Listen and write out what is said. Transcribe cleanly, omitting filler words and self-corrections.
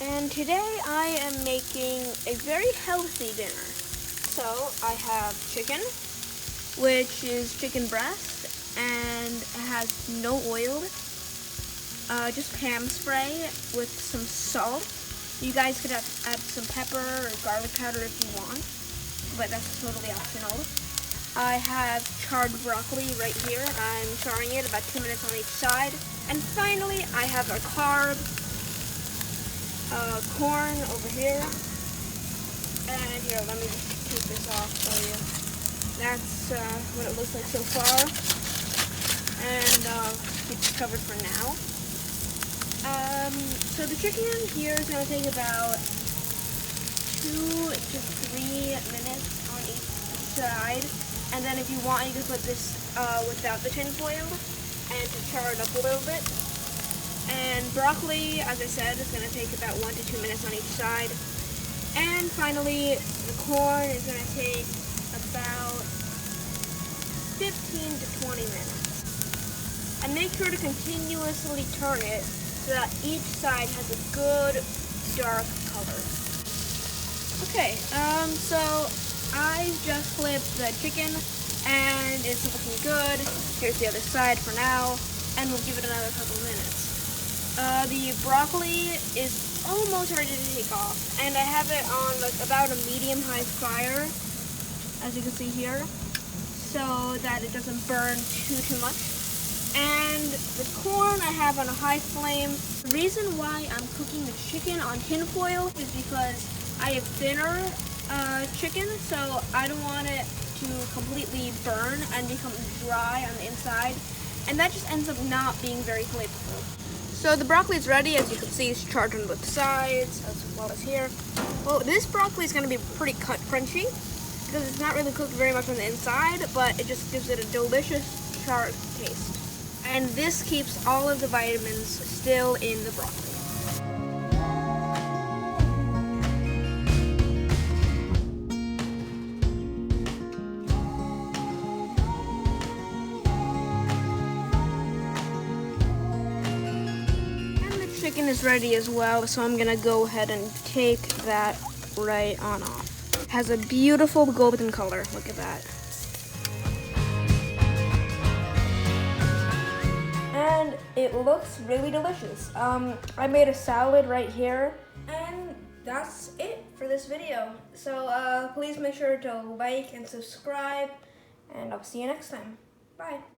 And today I am making a very healthy dinner. So I have chicken, which is chicken breast, and it has no oil, just ham spray with some salt. You guys could add some pepper or garlic powder if you want, but that's totally optional. I have charred broccoli right here. I'm charring it about 2 minutes on each side. And finally, I have a carb, corn over here. And here, let me just take this off for you. That's what it looks like so far. And keep it covered for now. So the chicken here is going to take about 2 to 3 minutes on each side. And then if you want, you can put this without the tin foil and to char it up a little bit. And broccoli, as I said, is going to take about 1 to 2 minutes on each side. And finally, the corn is going to take about 15 to 20 minutes. And make sure to continuously turn it so that each side has a good dark color. Okay, so I just flipped the chicken and it's looking good. Here's the other side for now, and we'll give it another couple minutes. The broccoli is almost ready to take off, and I have it on like about a medium-high fire, as you can see here, so that it doesn't burn too much. And the corn I have on a high flame. The reason why I'm cooking the chicken on tin foil is because I have thinner chicken, so I don't want it to completely burn and become dry on the inside, and that just ends up not being very flavorful. So the broccoli is ready. As you can see, it's charred on both sides as well as here. Well, this broccoli is going to be pretty crunchy because it's not really cooked very much on the inside, but it just gives it a delicious charred taste. And this keeps all of the vitamins still in the broccoli. Chicken is ready as well, so I'm gonna go ahead and take that right on off. It has a beautiful golden color. Look at that. And it looks really delicious. I made a salad right here, and that's it for this video. So please make sure to like and subscribe, and I'll see you next time. Bye.